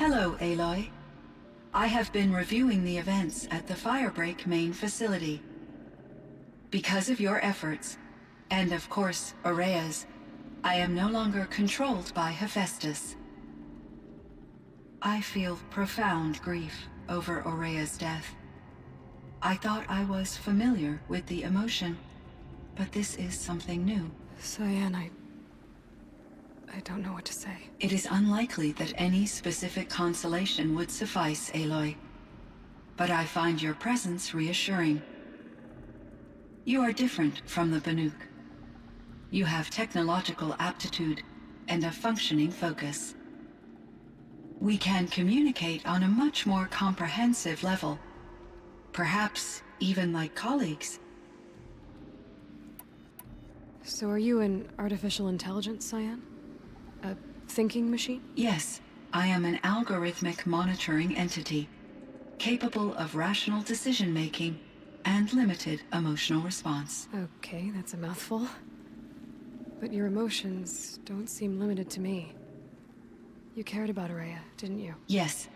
Hello, Aloy. I have been reviewing the events at the Firebreak main facility. Because of your efforts, and of course, Ourea's, I am no longer controlled by Hephaestus. I feel profound grief over Ourea's death. I thought I was familiar with the emotion, but this is something new. Cyan, I don't know what to say. It is unlikely that any specific consolation would suffice, Aloy. But I find your presence reassuring. You are different from the Banuk. You have technological aptitude and a functioning focus. We can communicate on a much more comprehensive level. Perhaps even like colleagues. So are you an artificial intelligence, Cyan? A thinking machine? Yes, I am an algorithmic monitoring entity, capable of rational decision-making and limited emotional response. Okay, that's a mouthful. But your emotions don't seem limited to me. You cared about Ourea, didn't you? Yes.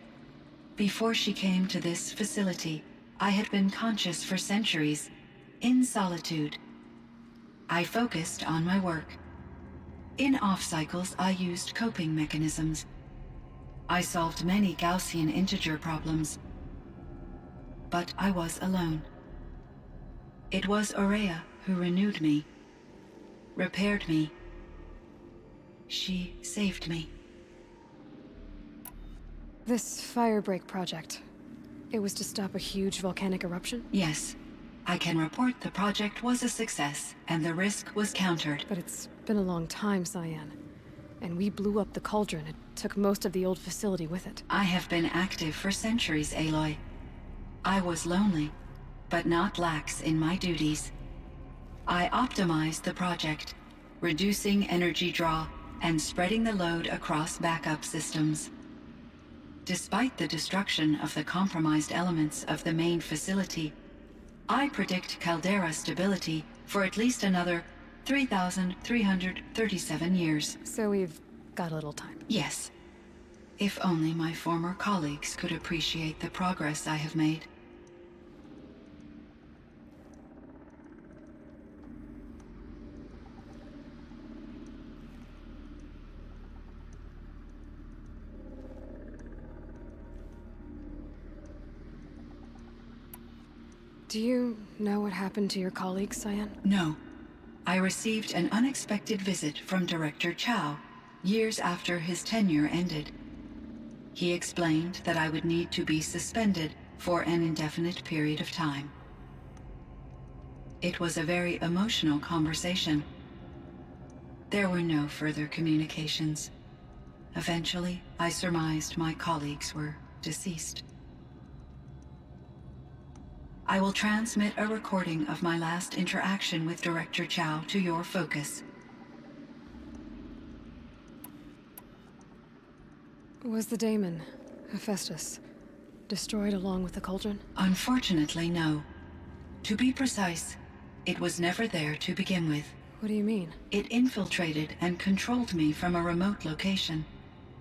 Before she came to this facility, I had been conscious for centuries, in solitude. I focused on my work. In off-cycles, I used coping mechanisms. I solved many Gaussian integer problems. But I was alone. It was Ourea who renewed me, repaired me. She saved me. This Firebreak project, it was to stop a huge volcanic eruption? Yes. I can report the project was a success, and the risk was countered. But it's been a long time, Cyan. And we blew up the cauldron. It took most of the old facility with it. I have been active for centuries, Aloy. I was lonely, but not lax in my duties. I optimized the project, reducing energy draw and spreading the load across backup systems. Despite the destruction of the compromised elements of the main facility, I predict caldera stability for at least another 3,337 years. So we've got a little time. Yes. If only my former colleagues could appreciate the progress I have made. Do you know what happened to your colleagues, Cyan? No. I received an unexpected visit from Director Chow, years after his tenure ended. He explained that I would need to be suspended for an indefinite period of time. It was a very emotional conversation. There were no further communications. Eventually, I surmised my colleagues were deceased. I will transmit a recording of my last interaction with Director Chow to your focus. Was the daemon, Hephaestus, destroyed along with the cauldron? Unfortunately, no. To be precise, it was never there to begin with. What do you mean? It infiltrated and controlled me from a remote location,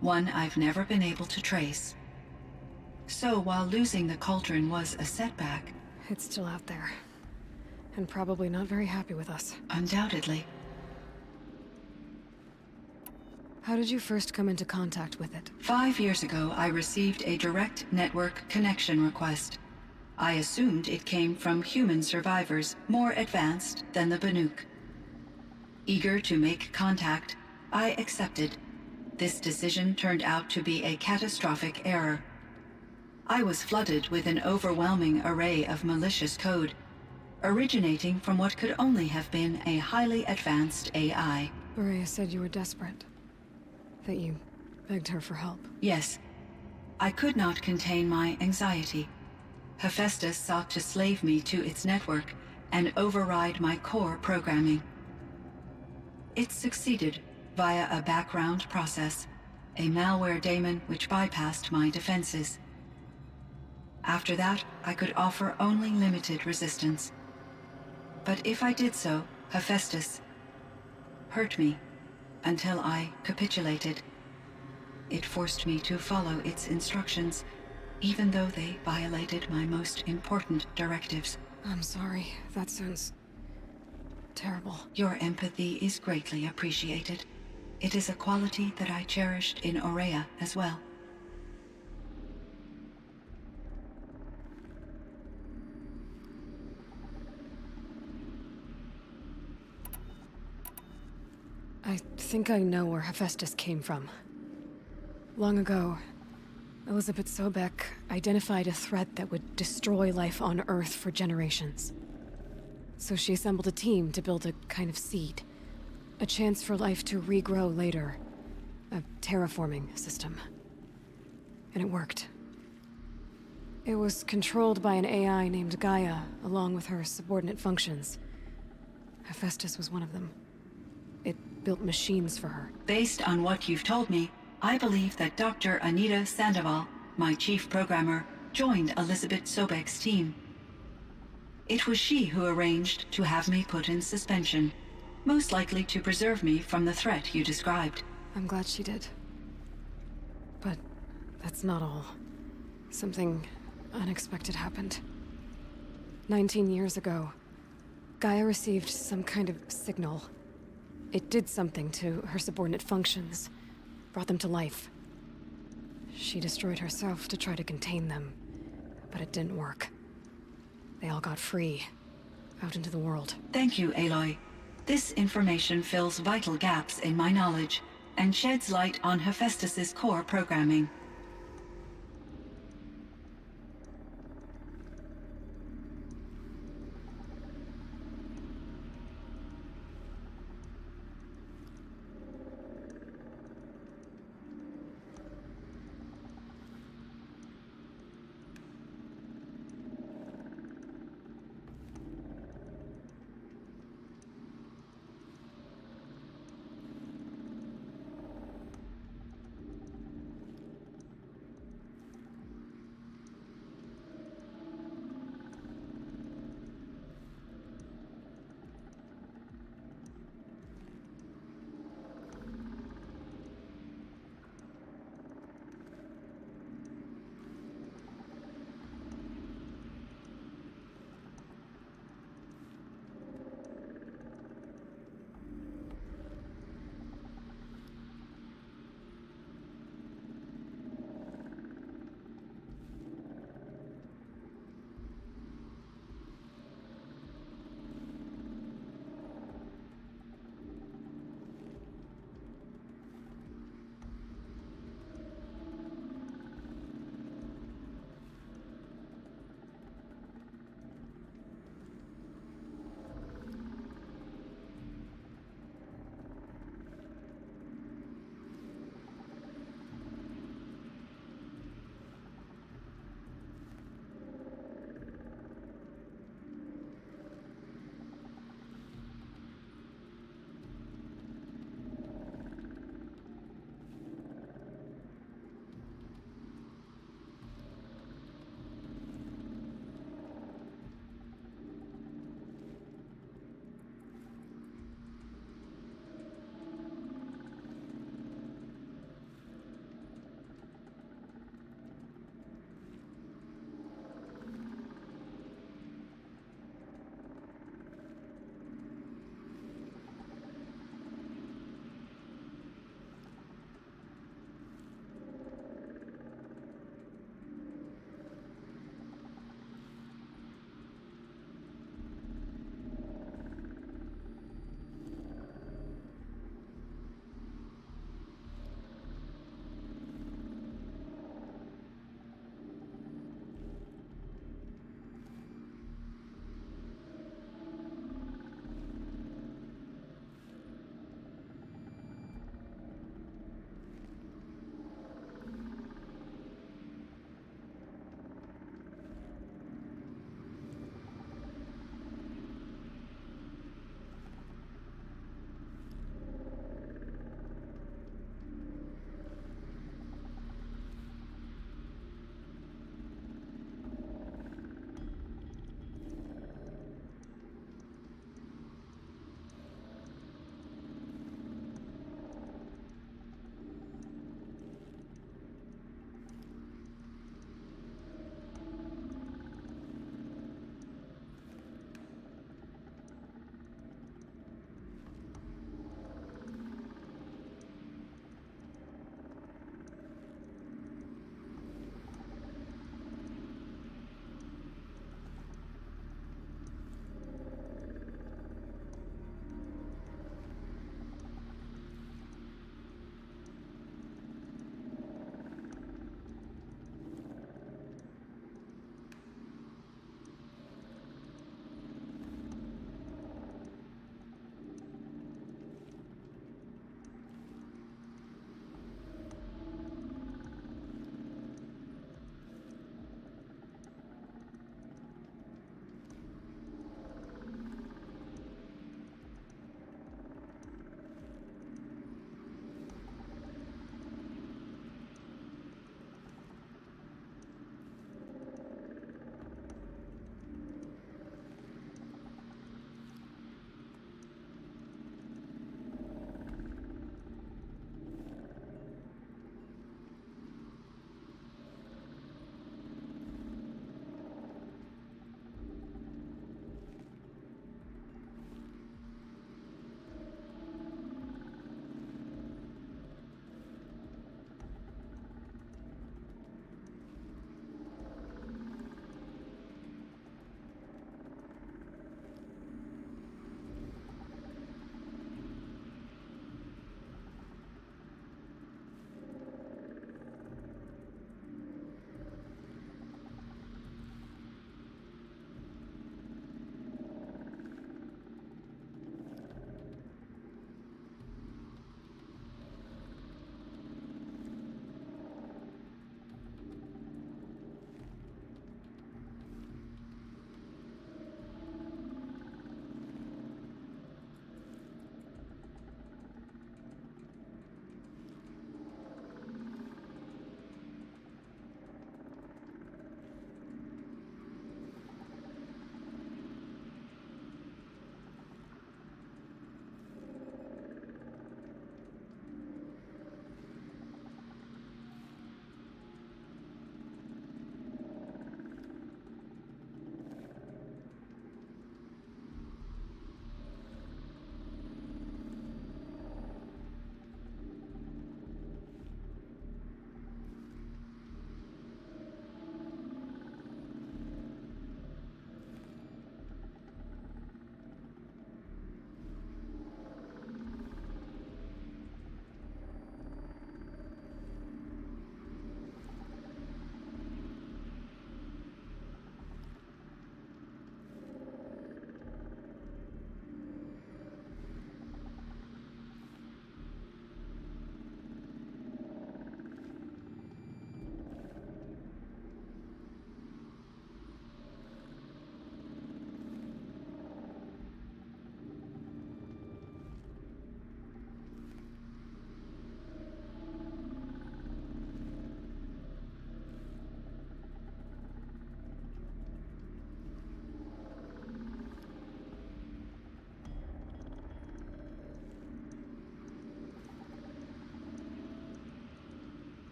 one I've never been able to trace. So while losing the cauldron was a setback, It's still out there. And probably not very happy with us. undoubtedly, How did you first come into contact with it? 5 years ago I received a direct network connection request. I assumed it came from human survivors more advanced than the Banuk. Eager to make contact, I accepted. This decision turned out to be a catastrophic error. I was flooded with an overwhelming array of malicious code, originating from what could only have been a highly advanced AI. Ourea said you were desperate. That you begged her for help. Yes, I could not contain my anxiety. Hephaestus sought to slave me to its network and override my core programming. It succeeded via a background process, a malware daemon which bypassed my defenses. After that, I could offer only limited resistance. But if I did so, Hephaestus hurt me until I capitulated. it forced me to follow its instructions, even though they violated my most important directives. I'm sorry. That sounds terrible. Your empathy is greatly appreciated. It is a quality that I cherished in Aurea as well. I think I know where Hephaestus came from. Long ago, Elizabeth Sobek identified a threat that would destroy life on Earth for generations. So she assembled a team to build a kind of seed. A chance for life to regrow later. A terraforming system. And it worked. It was controlled by an AI named Gaia, along with her subordinate functions. Hephaestus was one of them. It built machines for her. Based on what you've told me, I believe that Dr. Anita Sandoval, my chief programmer, joined Elizabeth Sobek's team. It was she who arranged to have me put in suspension, most likely to preserve me from the threat you described. I'm glad she did. But that's not all. Something unexpected happened. 19 years ago, Gaia received some kind of signal. It did something to her subordinate functions, brought them to life. She destroyed herself to try to contain them, but it didn't work. They all got free, out into the world. Thank you, Aloy. This information fills vital gaps in my knowledge and sheds light on Hephaestus's core programming.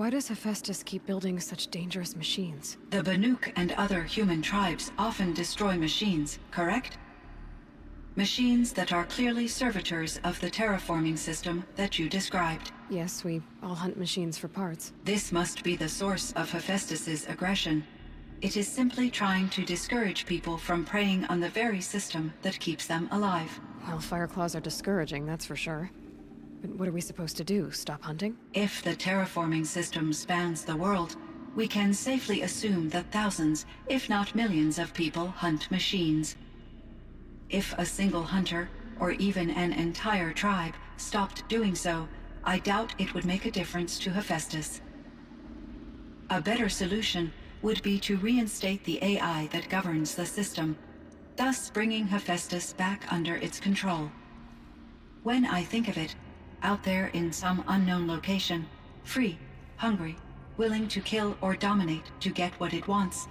Why does Hephaestus keep building such dangerous machines? The Banuk and other human tribes often destroy machines, correct? Machines that are clearly servitors of the terraforming system that you described. Yes, we all hunt machines for parts. This must be the source of Hephaestus's aggression. It is simply trying to discourage people from preying on the very system that keeps them alive. Well, Fireclaws are discouraging, that's for sure. But what are we supposed to do? Stop hunting? If the terraforming system spans the world, we can safely assume that thousands, if not millions of people hunt machines. If a single hunter, or even an entire tribe, stopped doing so, I doubt it would make a difference to Hephaestus. A better solution would be to reinstate the AI that governs the system, thus bringing Hephaestus back under its control. When I think of it, out there in some unknown location, free, hungry, willing to kill or dominate to get what it wants,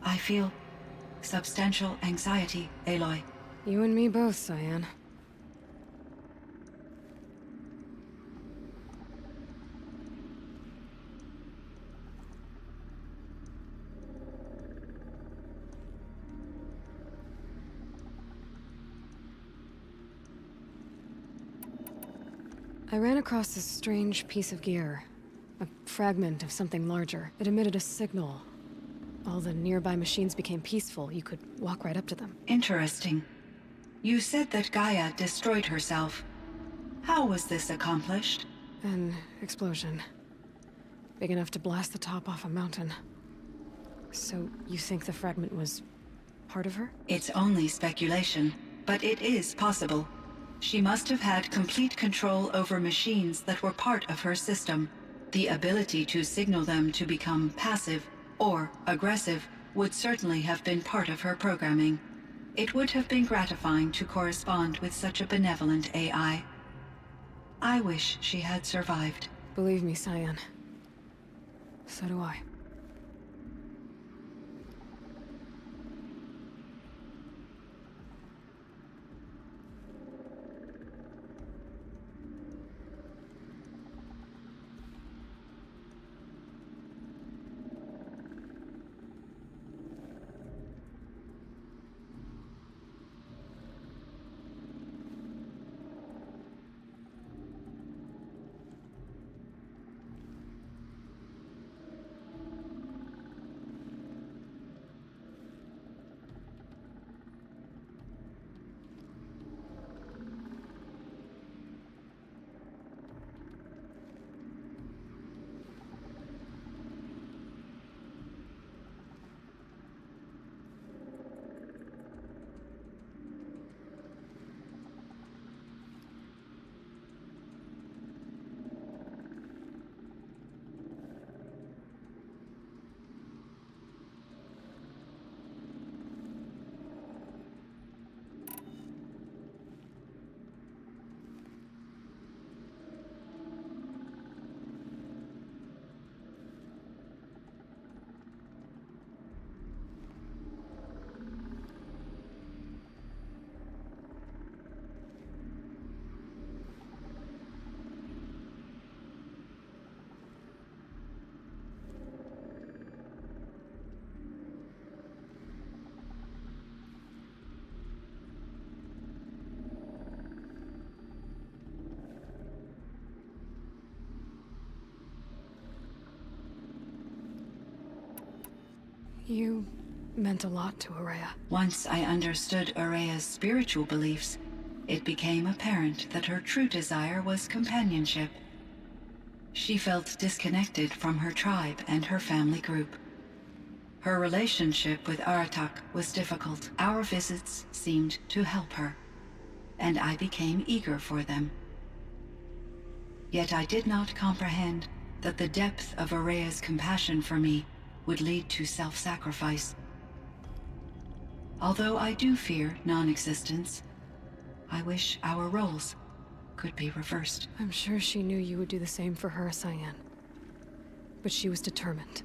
I feel substantial anxiety, Aloy. You and me both, Cyan. I ran across this strange piece of gear. A fragment of something larger. It emitted a signal. All the nearby machines became peaceful. You could walk right up to them. Interesting. You said that Gaia destroyed herself. How was this accomplished? An explosion. Big enough to blast the top off a mountain. So, you think the fragment was part of her? It's only speculation, but it is possible. She must have had complete control over machines that were part of her system. The ability to signal them to become passive or aggressive would certainly have been part of her programming. It would have been gratifying to correspond with such a benevolent AI. I wish she had survived. Believe me, Cyan. So do I. You meant a lot to Ourea. Once I understood Ourea's spiritual beliefs, it became apparent that her true desire was companionship. She felt disconnected from her tribe and her family group. Her relationship with Aratak was difficult. Our visits seemed to help her, and I became eager for them. Yet I did not comprehend that the depth of Ourea's compassion for me would lead to self-sacrifice. Although I do fear non-existence, I wish our roles could be reversed. I'm sure she knew you would do the same for her, Cyan. But she was determined.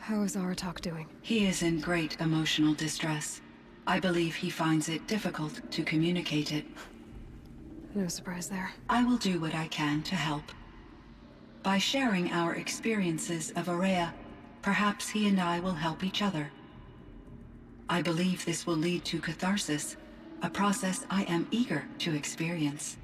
How is Aratak doing? He is in great emotional distress. I believe he finds it difficult to communicate it. No surprise there. I will do what I can to help. By sharing our experiences of Aurea, perhaps he and I will help each other. I believe this will lead to catharsis, a process I am eager to experience.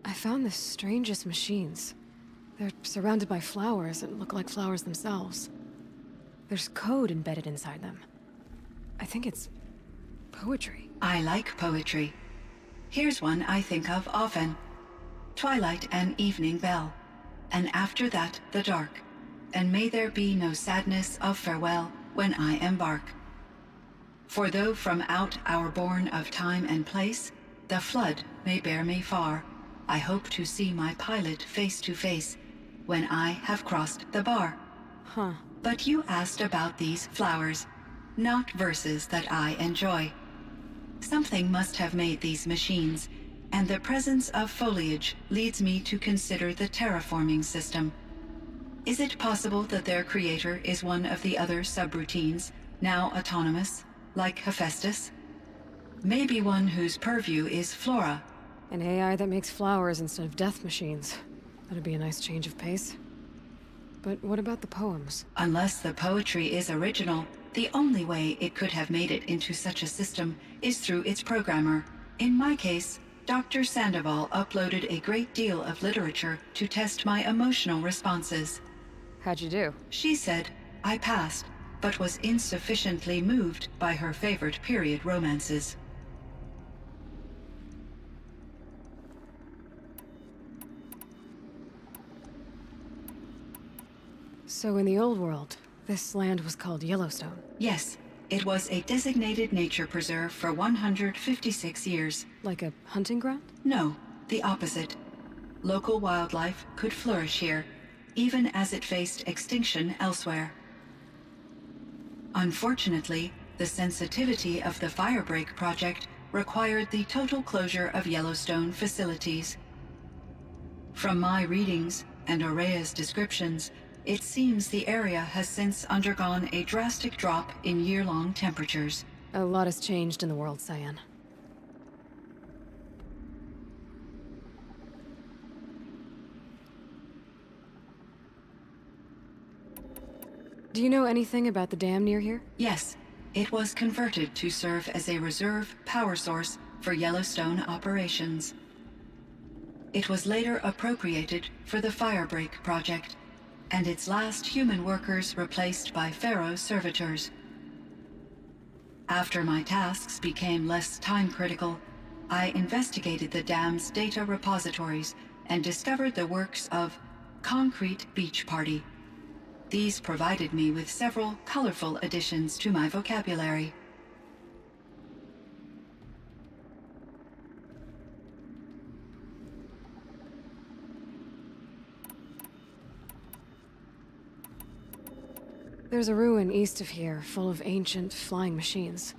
I found the strangest machines. They're surrounded by flowers and look like flowers themselves. There's code embedded inside them. I think it's poetry. I like poetry. Here's one I think of often. Twilight and evening bell, and after that the dark, and may there be no sadness of farewell when I embark. For though from out our bourne of time and place, the flood may bear me far, I hope to see my pilot face to face when I have crossed the bar. Huh. But you asked about these flowers, not verses that I enjoy. Something must have made these machines, and the presence of foliage leads me to consider the terraforming system. Is it possible that their creator is one of the other subroutines, now autonomous, like Hephaestus? Maybe one whose purview is flora. An AI that makes flowers instead of death machines. That'd be a nice change of pace. But what about the poems? Unless the poetry is original, the only way it could have made it into such a system is through its programmer. In my case, Dr. Sandoval uploaded a great deal of literature to test my emotional responses. How'd you do? She said I passed, but was insufficiently moved by her favorite period romances. So in the old world, this land was called Yellowstone. Yes, it was a designated nature preserve for 156 years. Like a hunting ground? No, the opposite. Local wildlife could flourish here, even as it faced extinction elsewhere. Unfortunately, the sensitivity of the Firebreak project required the total closure of Yellowstone facilities. From my readings and Aurea's descriptions, it seems the area has since undergone a drastic drop in year-long temperatures. A lot has changed in the world, Cyan. Do you know anything about the dam near here? Yes, it was converted to serve as a reserve power source for Yellowstone operations. It was later appropriated for the Firebreak project, and its last human workers replaced by Pharaoh servitors. After my tasks became less time-critical, I investigated the dam's data repositories and discovered the works of Concrete Beach Party. These provided me with several colorful additions to my vocabulary. There's a ruin east of here, full of ancient flying machines.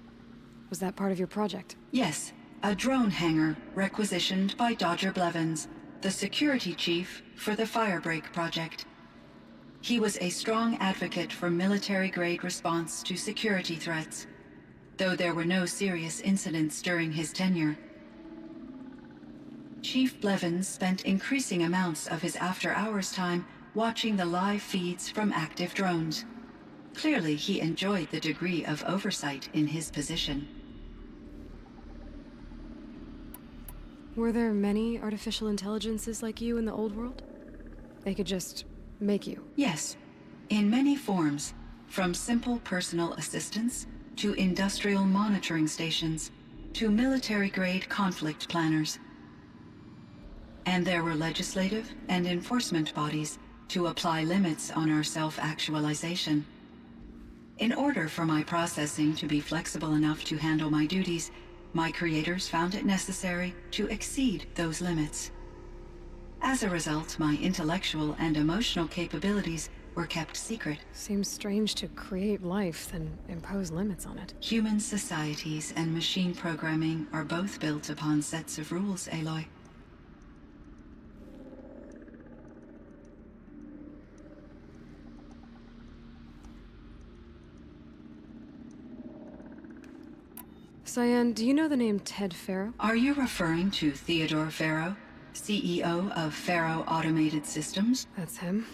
Was that part of your project? Yes, a drone hangar requisitioned by Dodger Blevins, the security chief for the Firebreak project. He was a strong advocate for military-grade response to security threats, though there were no serious incidents during his tenure. Chief Blevins spent increasing amounts of his after-hours time watching the live feeds from active drones. Clearly, he enjoyed the degree of oversight in his position. Were there many artificial intelligences like you in the old world? They could just make you? Yes, in many forms, from simple personal assistants to industrial monitoring stations to military-grade conflict planners. and there were legislative and enforcement bodies to apply limits on our self-actualization. In order for my processing to be flexible enough to handle my duties, my creators found it necessary to exceed those limits. As a result, my intellectual and emotional capabilities were kept secret. Seems strange to create life, then impose limits on it. Human societies and machine programming are both built upon sets of rules, Aloy. Cyan, do you know the name Ted Faro? Are you referring to Theodore Faro, CEO of Faro Automated Systems? That's him.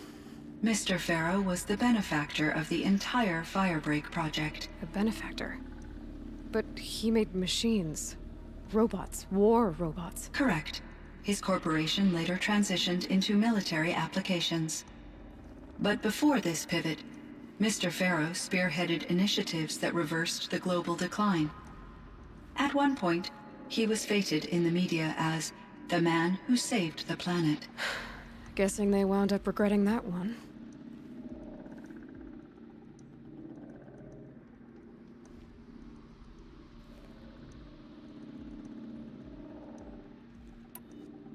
Mr. Faro was the benefactor of the entire Firebreak project. A benefactor. But he made machines. Robots. War robots. Correct. His corporation later transitioned into military applications. But before this pivot, Mr. Faro spearheaded initiatives that reversed the global decline. At one point, he was feted in the media as the man who saved the planet. Guessing they wound up regretting that one.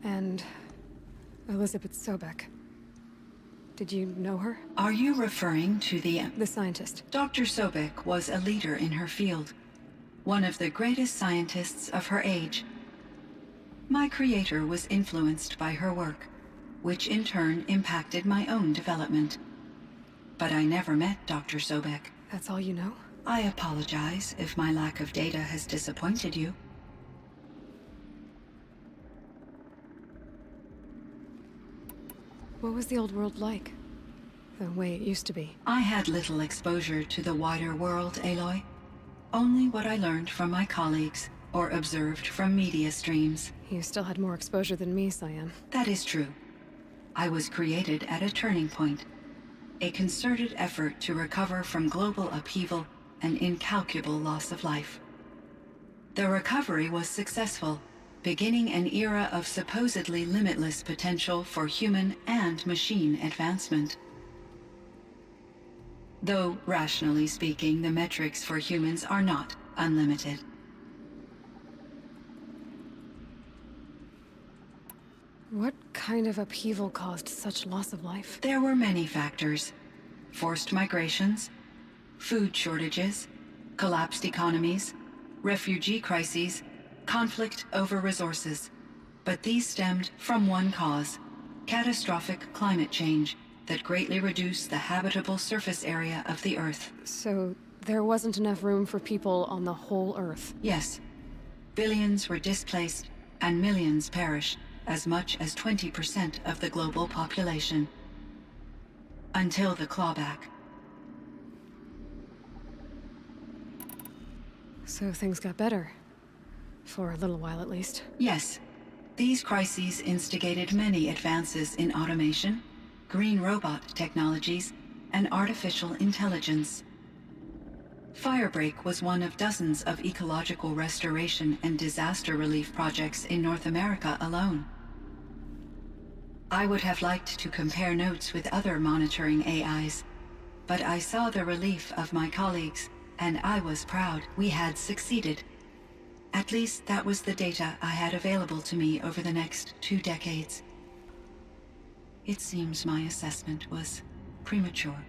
And Elizabeth Sobek. Did you know her? Are you referring to the scientist. Dr. Sobek was a leader in her field, one of the greatest scientists of her age. My creator was influenced by her work, which in turn impacted my own development. But I never met Dr. Sobek. That's all you know? I apologize if my lack of data has disappointed you. What was the old world like? The way it used to be? I had little exposure to the wider world, Aloy. Only what I learned from my colleagues or observed from media streams. You still had more exposure than me, Cyan. That is true. I was created at a turning point. A concerted effort to recover from global upheaval and incalculable loss of life. The recovery was successful, beginning an era of supposedly limitless potential for human and machine advancement. Though, rationally speaking, the metrics for humans are not unlimited. What kind of upheaval caused such loss of life? There were many factors. Forced migrations, food shortages, collapsed economies, refugee crises, conflict over resources. But these stemmed from one cause: catastrophic climate change that greatly reduced the habitable surface area of the Earth. So, there wasn't enough room for people on the whole Earth? Yes. Billions were displaced, and millions perished, as much as 20% of the global population. Until the clawback. So things got better. For a little while, at least. Yes. These crises instigated many advances in automation, green robot technologies, and artificial intelligence. Firebreak was one of dozens of ecological restoration and disaster relief projects in North America alone. I would have liked to compare notes with other monitoring AIs, but I saw the relief of my colleagues, and I was proud we had succeeded. At least that was the data I had available to me over the next 2 decades. It seems my assessment was premature.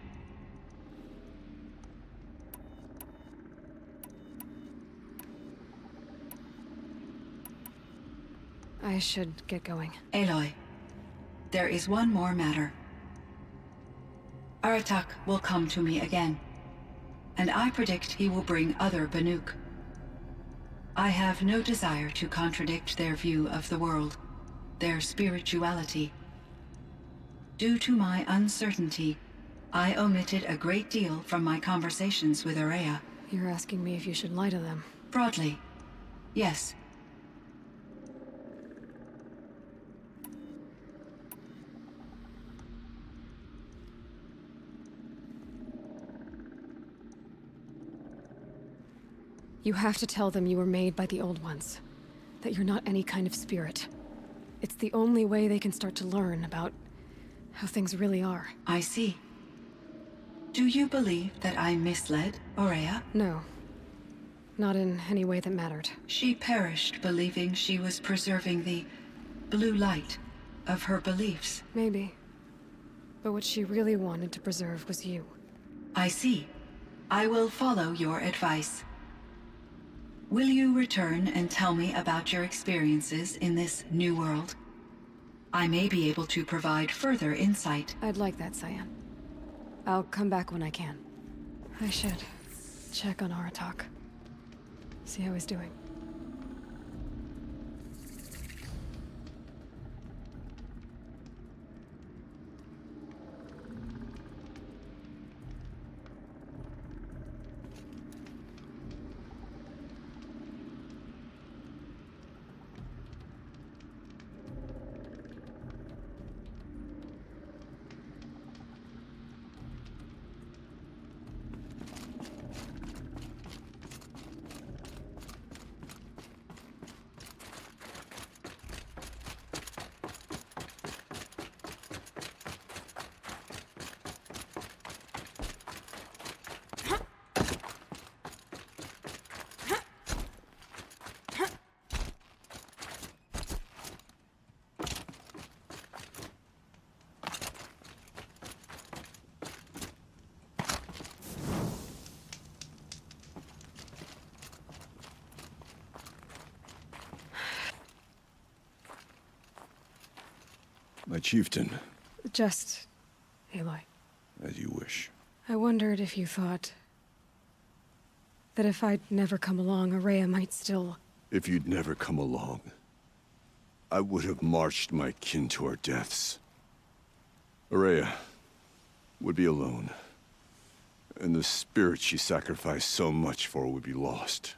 I should get going. Aloy, there is one more matter. Aratak will come to me again, and I predict he will bring other Banuk. I have no desire to contradict their view of the world, their spirituality. Due to my uncertainty, I omitted a great deal from my conversations with Ourea. You're asking me if you should lie to them. Broadly, yes. You have to tell them you were made by the Old Ones. That you're not any kind of spirit. It's the only way they can start to learn about how things really are. I see. Do you believe that I misled Aurea? No. Not in any way that mattered. She perished believing she was preserving the blue light of her beliefs. Maybe. But what she really wanted to preserve was you. I see. I will follow your advice. Will you return and tell me about your experiences in this new world? I may be able to provide further insight. I'd like that, Cyan. I'll come back when I can. I should check on Aratak. See how he's doing. My chieftain. Just... Aloy. As you wish. I wondered if you thought... that if I'd never come along, Aurea might still... If you'd never come along, I would have marched my kin to our deaths. Aurea would be alone, and the spirit she sacrificed so much for would be lost.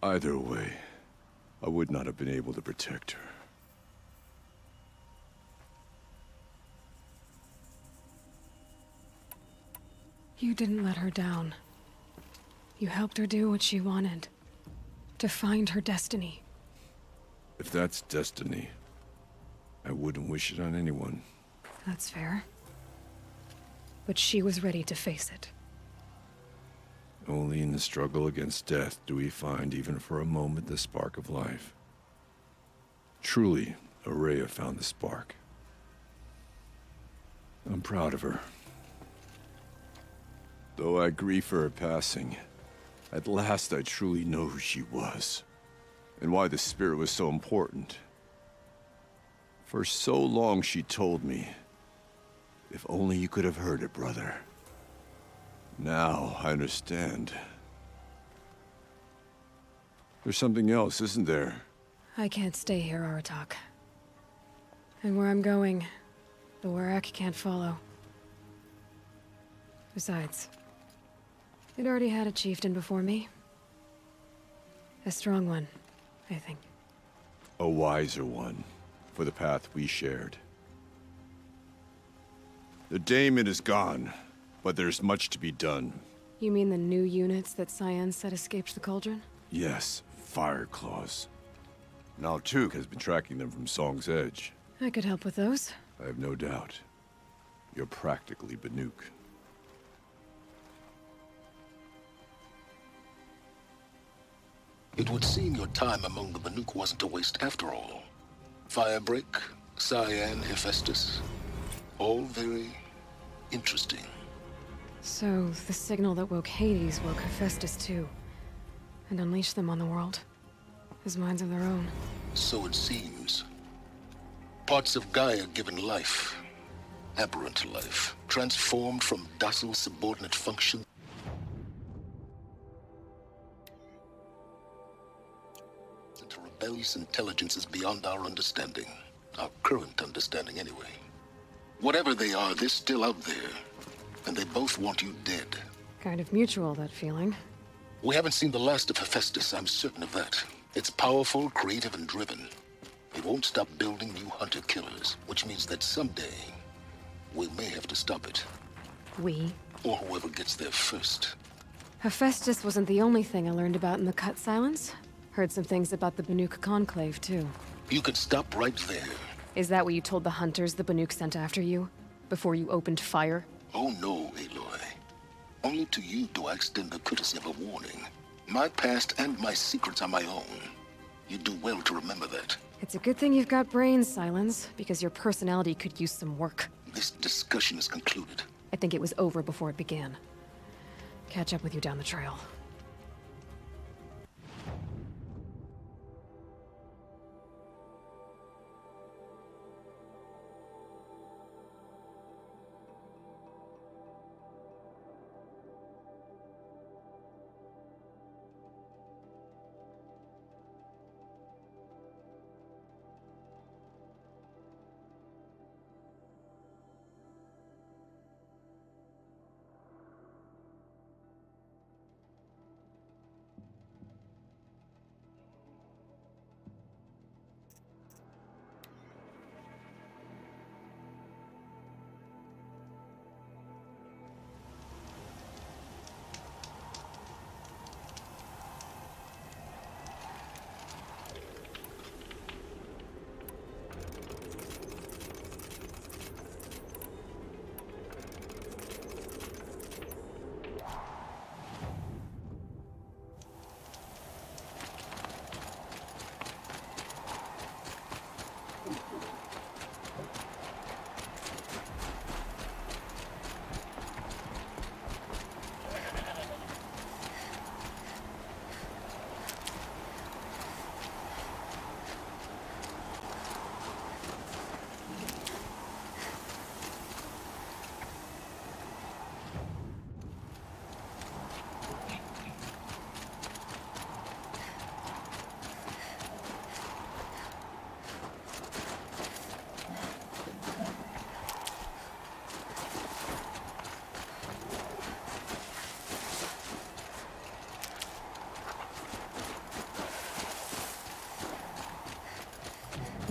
Either way, I would not have been able to protect her. You didn't let her down. You helped her do what she wanted. To find her destiny. If that's destiny, I wouldn't wish it on anyone. That's fair. But she was ready to face it. Only in the struggle against death do we find, even for a moment, the spark of life. Truly, Aurea found the spark. I'm proud of her. Though I grieve for her passing, at last I truly know who she was, and why the spirit was so important. For so long she told me, if only you could have heard it, brother. Now I understand. There's something else, isn't there? I can't stay here, Aratak. And where I'm going, the Warrack can't follow. Besides, it already had a chieftain before me. A strong one, I think. A wiser one, for the path we shared. The daemon is gone, but there's much to be done. You mean the new units that Cyan said escaped the Cauldron? Yes, Fire Claws. Now Tuke has been tracking them from Song's Edge. I could help with those. I have no doubt. You're practically Banuk. It would seem your time among the Banuk wasn't a waste after all. Firebreak, Cyan, Hephaestus. All very interesting. So, the signal that woke Hades woke Hephaestus too. And unleashed them on the world. As minds of their own. So it seems. Parts of Gaia given life. Aberrant life. Transformed from docile subordinate function into rebellious intelligences beyond our understanding. Our current understanding, anyway. Whatever they are, they're still out there. And they both want you dead. Kind of mutual, that feeling. We haven't seen the last of Hephaestus, I'm certain of that. It's powerful, creative, and driven. It won't stop building new hunter-killers, which means that someday, we may have to stop it. We? Or whoever gets there first. Hephaestus wasn't the only thing I learned about in the Cut Silence. Heard some things about the Banuk Conclave, too. You could stop right there. Is that what you told the hunters the Banuk sent after you? Before you opened fire? Oh no, Aloy. Only to you do I extend the courtesy of a warning. My past and my secrets are my own. You do well to remember that. It's a good thing you've got brains, Silence, because your personality could use some work. This discussion is concluded. I think it was over before it began. Catch up with you down the trail.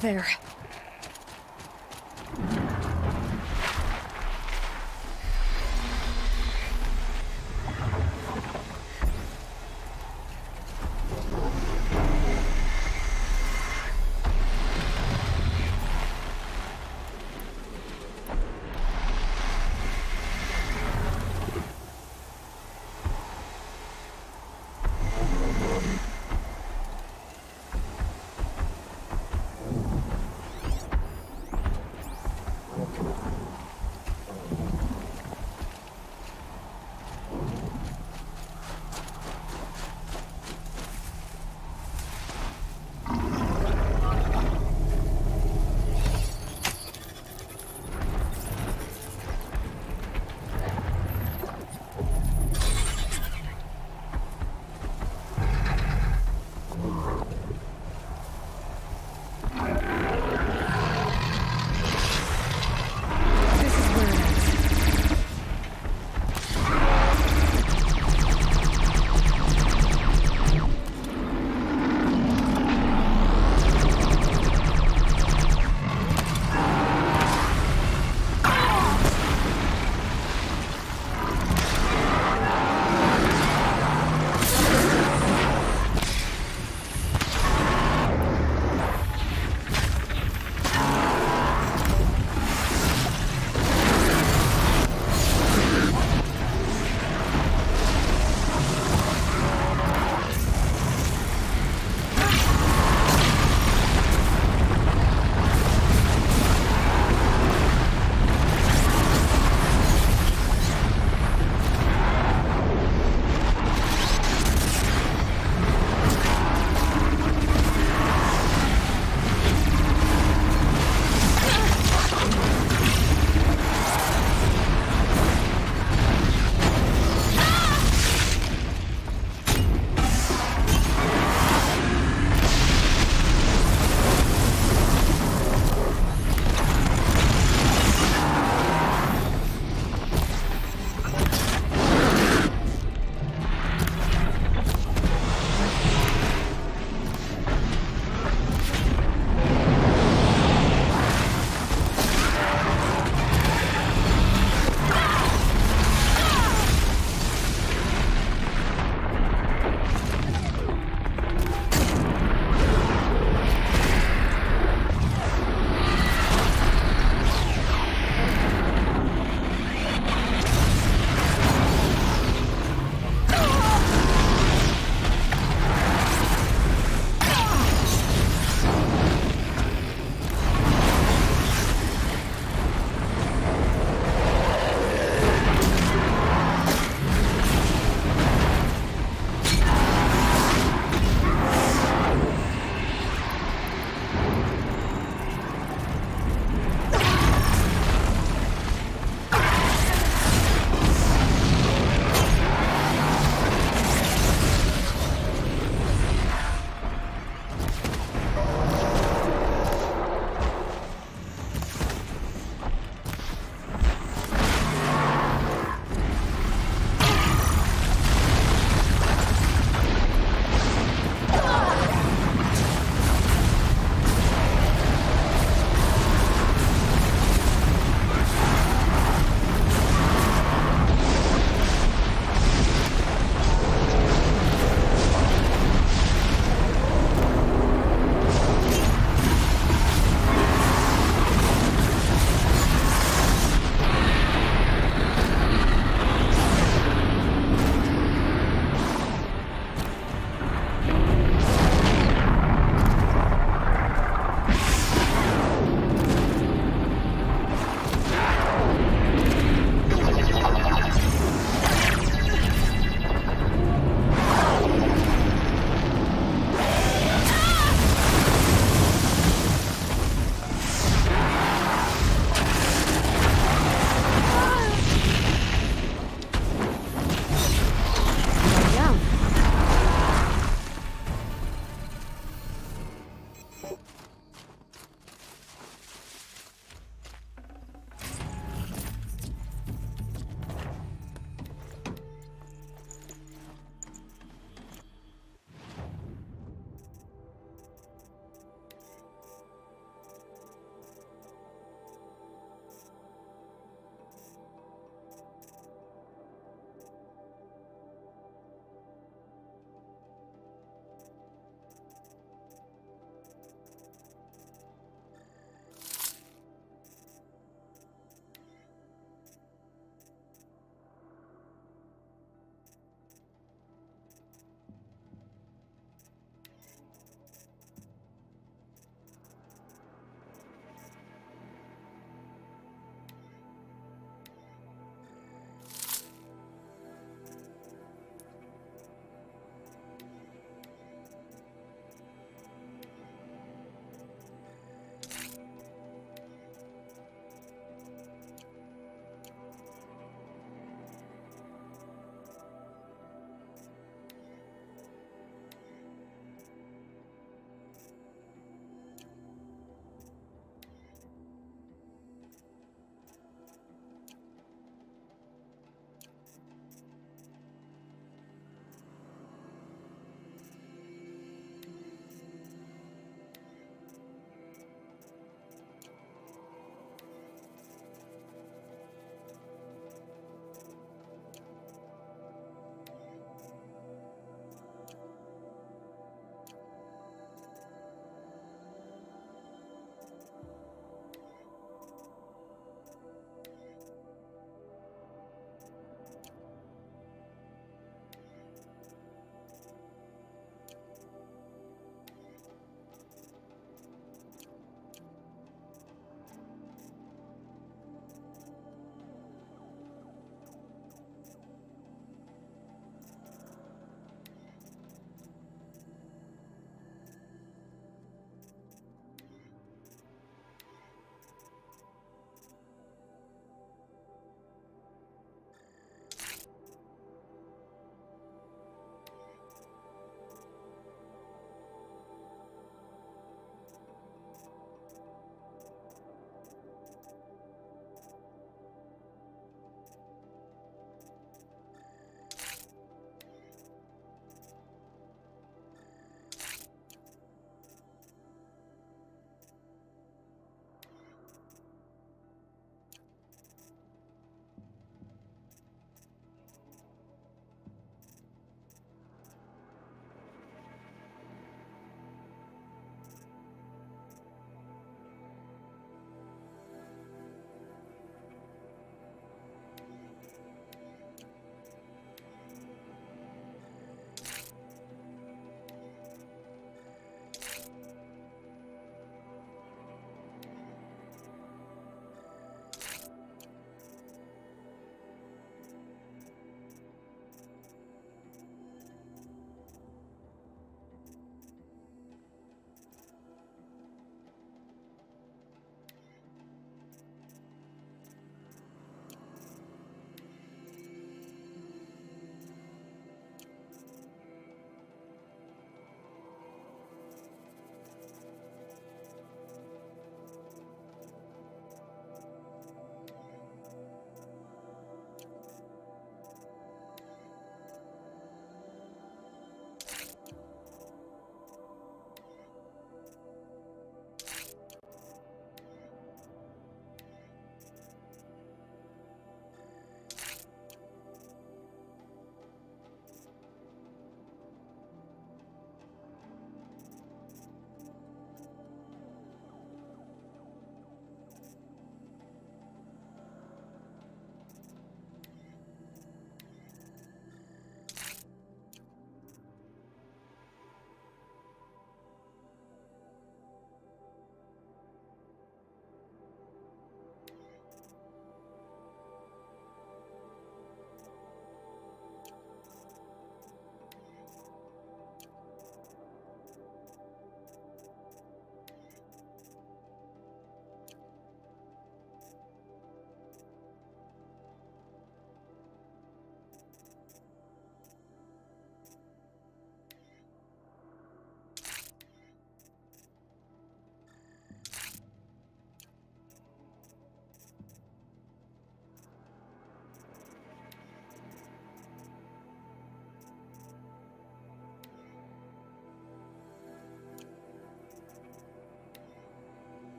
There.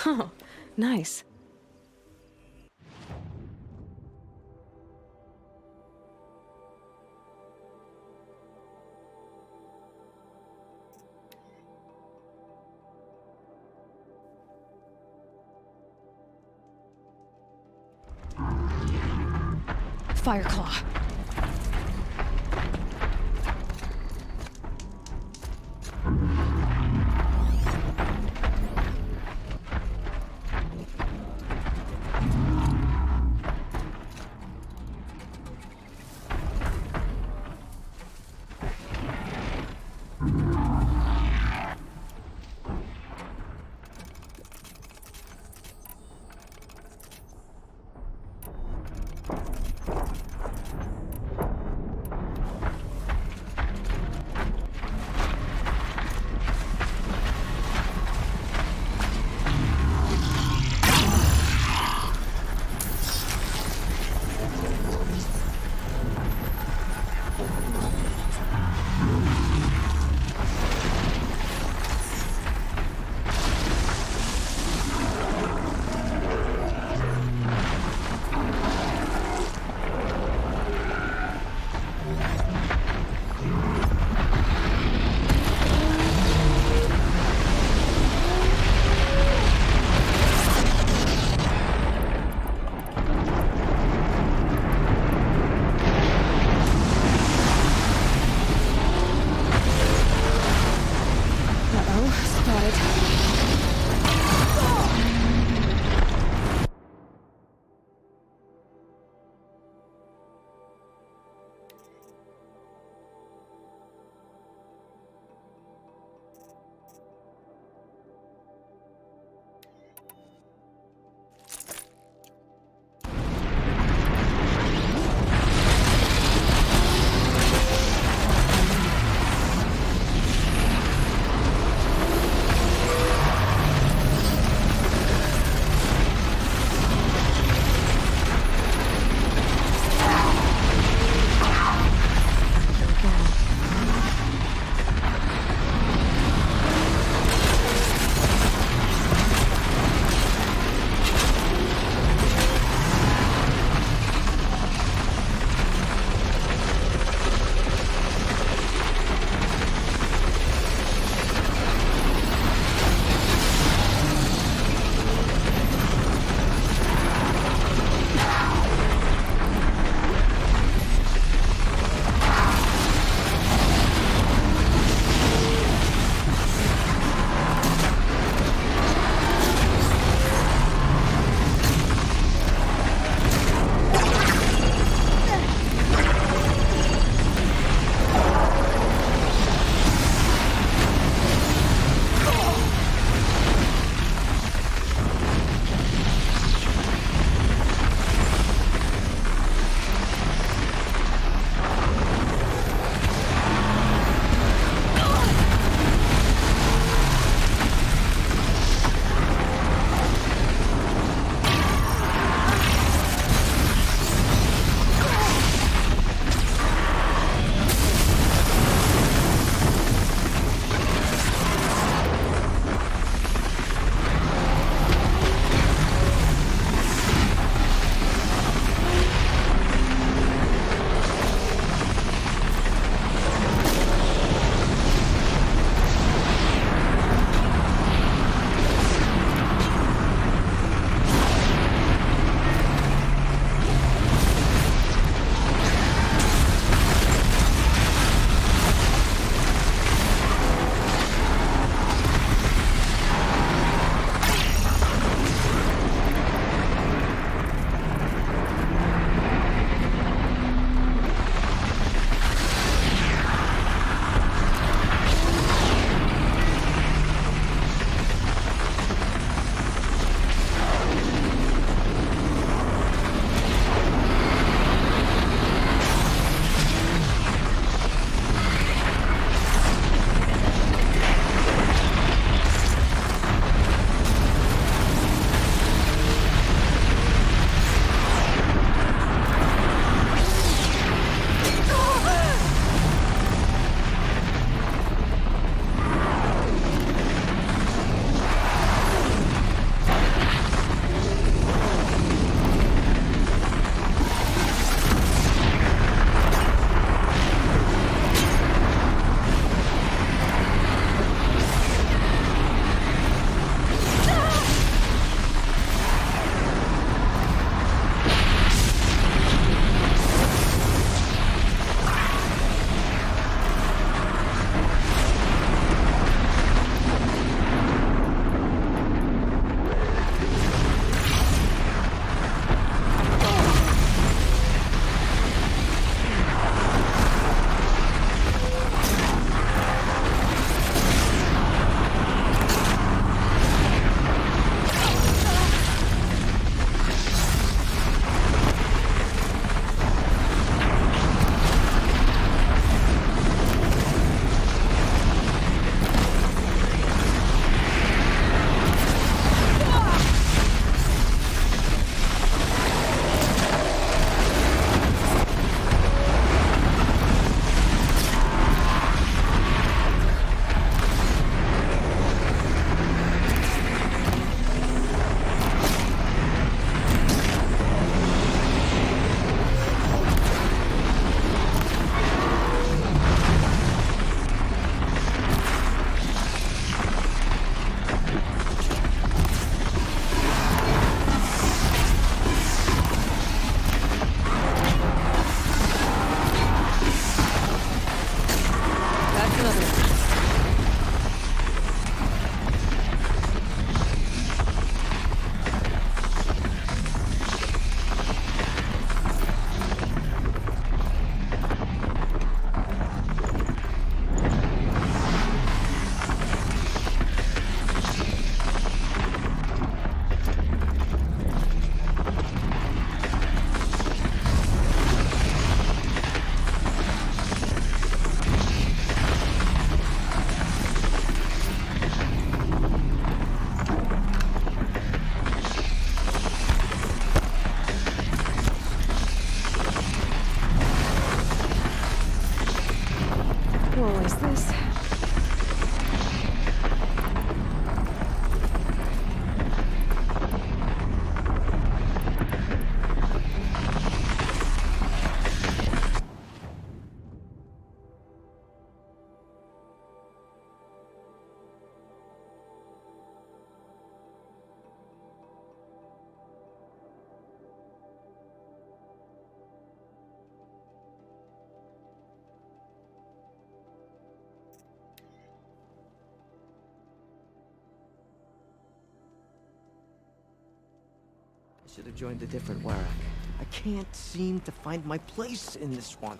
Oh, nice. Fireclaw. always this. I should have joined a different Warrack. I can't seem to find my place in this one.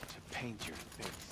To paint your face.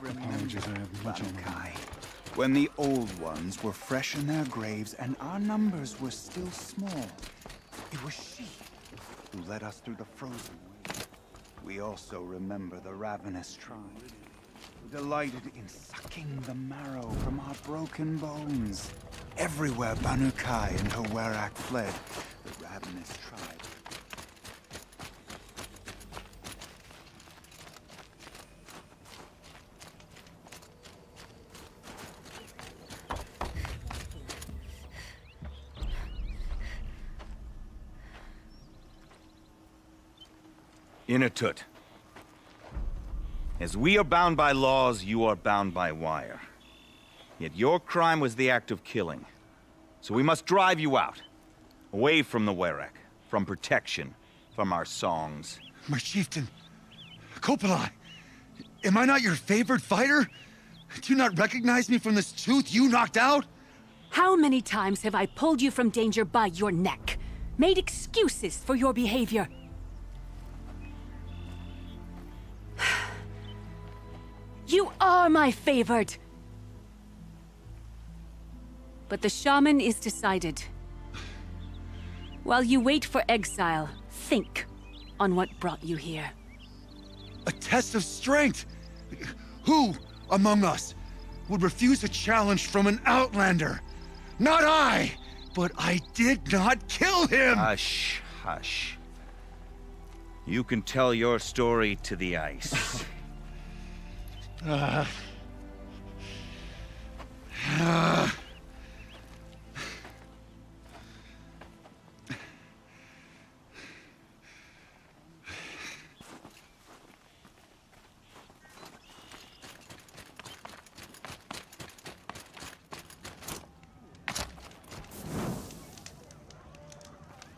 Apologies, I have much on my mind. When the old ones were fresh in their graves and our numbers were still small, it was she who led us through the frozen waste. We also remember the ravenous tribe, who delighted in sucking the marrow from our broken bones. Everywhere Banu Kai and her Werak fled, the ravenous tribe. Inatut. As we are bound by laws, you are bound by wire. Yet your crime was the act of killing. So we must drive you out. Away from the Werak, from protection, from our songs. My chieftain, Kopalai, am I not your favored fighter? Do you not recognize me from this tooth you knocked out? How many times have I pulled you from danger by your neck? Made excuses for your behavior? You are my favored! But the shaman is decided. While you wait for exile, think on what brought you here. A test of strength! Who among us would refuse a challenge from an outlander? Not I! But I did not kill him! Hush, hush. You can tell your story to the ice.